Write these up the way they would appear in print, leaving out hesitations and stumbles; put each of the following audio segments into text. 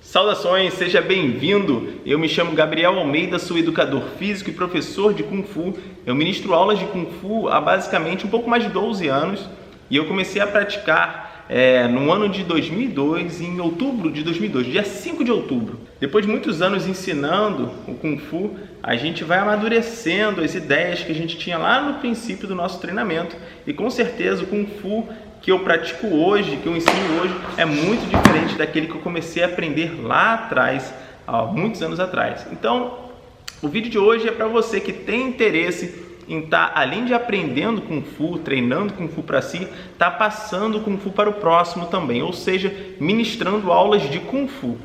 Saudações, seja bem-vindo! Eu me chamo Gabriel Almeida, sou educador físico e professor de Kung Fu. Eu ministro aulas de Kung Fu há basicamente um pouco mais de 12 anos e eu comecei a praticar no ano de 2002, em outubro de 2002, dia 5 de outubro. Depois de muitos anos ensinando o Kung Fu, a gente vai amadurecendo as ideias que a gente tinha lá no princípio do nosso treinamento e com certeza o Kung Fu que eu pratico hoje, que eu ensino hoje, é muito diferente daquele que eu comecei a aprender lá atrás, há muitos anos atrás. Então, o vídeo de hoje é para você que tem interesse em estar, além de aprendendo Kung Fu, treinando Kung Fu para si, tá passando Kung Fu para o próximo também, ou seja, ministrando aulas de Kung Fu.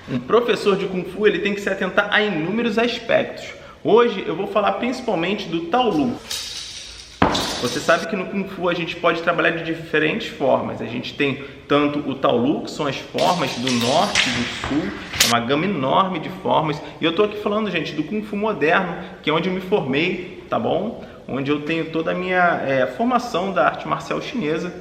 Um professor de Kung Fu ele tem que se atentar a inúmeros aspectos. Hoje eu vou falar principalmente do Taolu. Você sabe que no Kung Fu a gente pode trabalhar de diferentes formas. A gente tem tanto o Taolu, que são as formas do norte e do sul, é uma gama enorme de formas. E eu estou aqui falando, gente, do Kung Fu moderno, que é onde eu me formei, tá bom? Onde eu tenho toda a minha formação da arte marcial chinesa.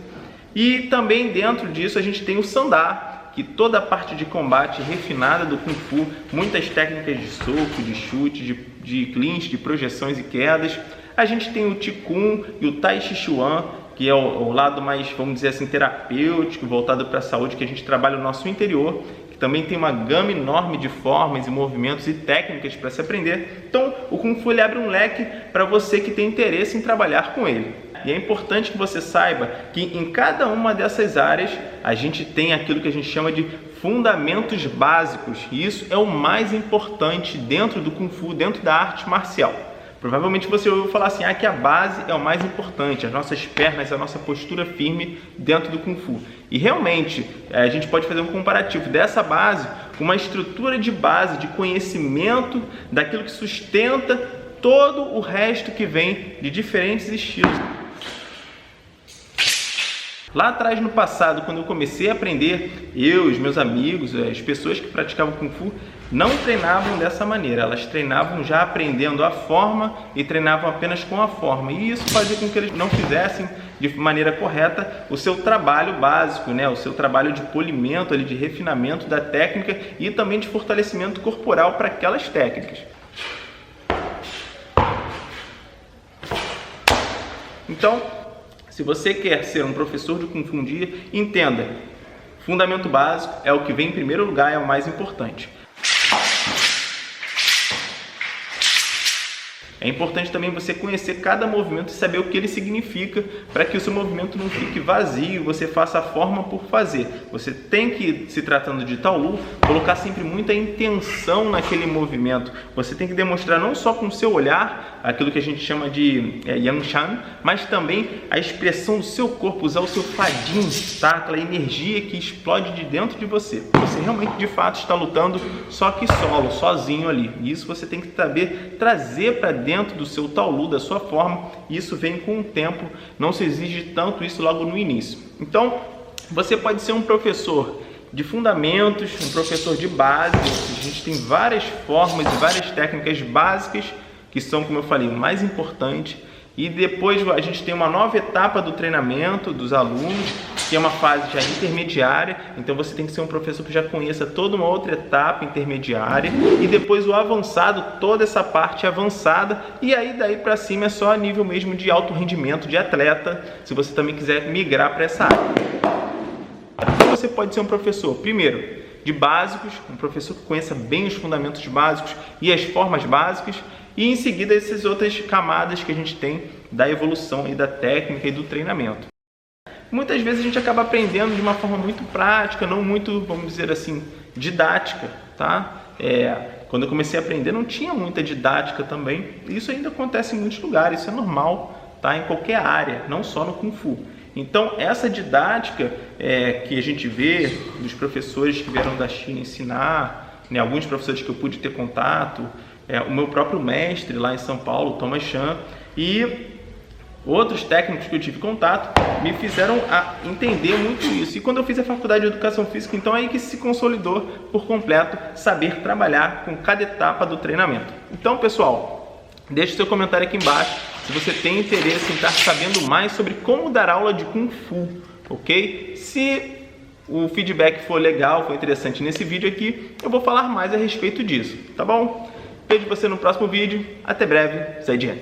E também dentro disso a gente tem o Sandá, que toda a parte de combate refinada do Kung Fu, muitas técnicas de soco, de chute, de clinch, de projeções e quedas. A gente tem o Qigong e o Tai Chi Chuan, que é o lado mais, vamos dizer assim, terapêutico, voltado para a saúde, que a gente trabalha no nosso interior, que também tem uma gama enorme de formas e movimentos e técnicas para se aprender. Então, o Kung Fu ele abre um leque para você que tem interesse em trabalhar com ele. E é importante que você saiba que em cada uma dessas áreas a gente tem aquilo que a gente chama de fundamentos básicos. E isso é o mais importante dentro do Kung Fu, dentro da arte marcial. Provavelmente você ouviu falar assim, que a base é o mais importante, as nossas pernas, a nossa postura firme dentro do Kung Fu. E realmente, a gente pode fazer um comparativo dessa base com uma estrutura de base, de conhecimento daquilo que sustenta todo o resto que vem de diferentes estilos. Lá atrás, no passado, quando eu comecei a aprender, eu, os meus amigos, as pessoas que praticavam Kung Fu, não treinavam dessa maneira. Elas treinavam já aprendendo a forma e treinavam apenas com a forma. E isso fazia com que eles não fizessem de maneira correta o seu trabalho básico, né? O seu trabalho de polimento, de refinamento da técnica e também de fortalecimento corporal para aquelas técnicas. Então, se você quer ser um professor de Kung Fu um dia, entenda, fundamento básico é o que vem em primeiro lugar, é o mais importante. É importante também você conhecer cada movimento e saber o que ele significa para que o seu movimento não fique vazio, você faça a forma por fazer. Você tem que, se tratando de Taolu, colocar sempre muita intenção naquele movimento. Você tem que demonstrar não só com o seu olhar, aquilo que a gente chama de Yanshan, mas também a expressão do seu corpo, usar o seu fadin, tá? Aquela energia que explode de dentro de você. Você realmente, de fato, está lutando só que solo, sozinho ali. E isso você tem que saber trazer para dentro do seu Taolu, da sua forma, e isso vem com o tempo, não se exige tanto isso logo no início. Então, você pode ser um professor de fundamentos, um professor de base, a gente tem várias formas e várias técnicas básicas, que são, como eu falei, o mais importante, e depois a gente tem uma nova etapa do treinamento dos alunos, que é uma fase já intermediária, então você tem que ser um professor que já conheça toda uma outra etapa intermediária, e depois o avançado, toda essa parte avançada, e aí daí para cima é só a nível mesmo de alto rendimento, de atleta, se você também quiser migrar para essa área. Então você pode ser um professor, primeiro, de básicos, um professor que conheça bem os fundamentos básicos e as formas básicas, e em seguida essas outras camadas que a gente tem da evolução e da técnica e do treinamento. Muitas vezes a gente acaba aprendendo de uma forma muito prática, não muito, vamos dizer assim, didática, tá? Quando eu comecei a aprender não tinha muita didática também, e isso ainda acontece em muitos lugares, isso é normal, tá? Em qualquer área, não só no Kung Fu. Então, essa didática que a gente vê dos professores que vieram da China ensinar, né, alguns professores que eu pude ter contato, o meu próprio mestre lá em São Paulo, Thomas Chan, e outros técnicos que eu tive contato, me fizeram entender muito isso. E quando eu fiz a faculdade de Educação Física, então é aí que se consolidou por completo saber trabalhar com cada etapa do treinamento. Então, pessoal, deixe seu comentário aqui embaixo se você tem interesse em estar sabendo mais sobre como dar aula de Kung Fu, ok? Se o feedback for legal, for interessante nesse vídeo aqui, eu vou falar mais a respeito disso, tá bom? Vejo você no próximo vídeo. Até breve. Zaijian.